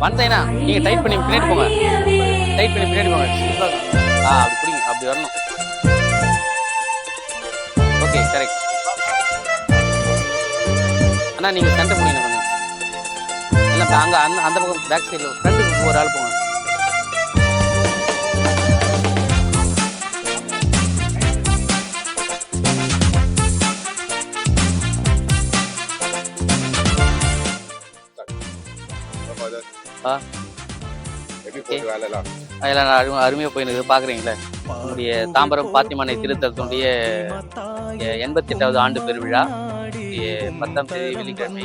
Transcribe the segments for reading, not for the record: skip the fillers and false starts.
வந்தேன்னா நீங்கள் டைட் பண்ணி பின்னாடி போங்க. டைட் பண்ணி பின்னாடி போங்க. அப்படி பிடிங்க. அப்படி வரணும். Okay, correct. அண்ணா நீங்கள் சென்டர் பிடிங்க கொஞ்சம். இல்லை அங்கே அந்த பக்கம் பேக் சைடில் ஃப்ரண்ட்டுக்கு ஒரு ஆள் போங்க. அதெல்லாம் அருமையாக போயிருக்கு. பார்க்குறீங்களே, நம்முடைய தாம்பரம் பாத்திமனை திருத்தலத்தினுடைய 88வது ஆண்டு பெருவிழா 10ஆம் தேதி வெள்ளிக்கிழமை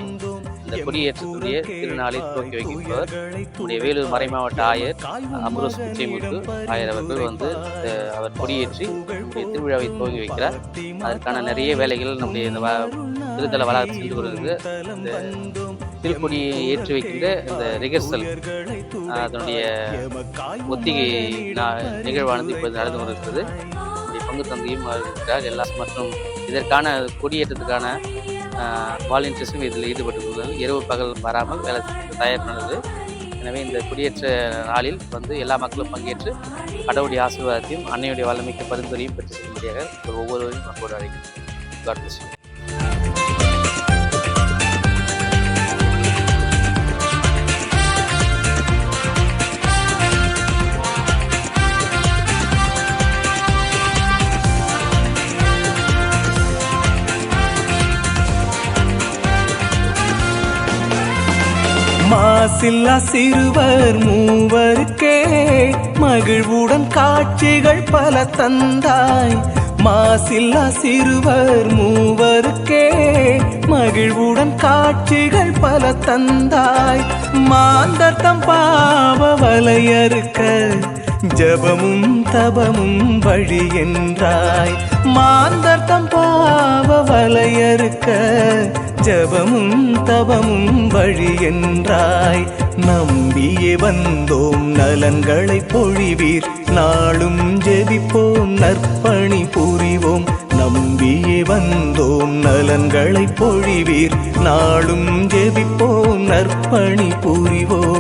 இந்த கொடியேற்றத்துடைய திருநாளை துவக்கி வைக்கின்றவர் நம்முடைய வேலூர் மறைமாவட்ட ஆயர் அம்ரோஸ் பிச்சைமுத்து ஆயர் அவர்கள் வந்து அவர் கொடியேற்றி நம்முடைய திருவிழாவை துவங்கி வைக்கிறார். அதற்கான நிறைய வேலைகள் நம்முடைய இந்த திருத்தல வளாகத்தில் சென்று வருகிறது. இந்த திருக்கொடியை ஏற்றி வைக்கின்ற இந்த ரிகர்சல் அதனுடைய ஒத்திகை நிகழ்வானது இப்போது நடந்து கொண்டிருக்கிறது. பங்கு தந்தையும் இருக்கிறார் எல்லாம் மற்றும் இதற்கான கொடியேற்றத்துக்கான வாலண்டியர்ஸும் இதில் ஈடுபட்டுள்ளது. இரவு பகல் வராமல் வேலை தயார் பண்ணது. எனவே இந்த குடியேற்ற நாளில் வந்து எல்லா மக்களும் பங்கேற்று கடவுளுடைய ஆசீர்வாதத்தையும் அன்னையுடைய வல்லமைக்க பரிந்துரையும் பெற்று செல்லும்படியாக ஒவ்வொருவரையும் நம்மோடு அழைக்கிறோம். God bless you. மாசில்லா சிறுவர் மூவருக்கே மகிழ்வுடன் காட்சிகள் பல தந்தாய். மாசில்லா சிறுவர் மூவருக்கே மகிழ்வுடன் காட்சிகள் பல தந்தாய். மாந்தர்த்தம் பாவ வலையறுக்க ஜபமும் தபமும் வழி என்றாய். மாந்தர்த்தம் பாவ வலையறுக்க ஜபமும் தபமும் வழி என்றாய். நம்பியே வந்தோம் நலன்களை பொழிவீர், நாளும் ஜெபிப்போம் நற்பணி புரிவோம். நம்பியே வந்தோம் நலன்களை பொழிவீர், நாளும் ஜெபிப்போம் நற்பணி புரிவோம்.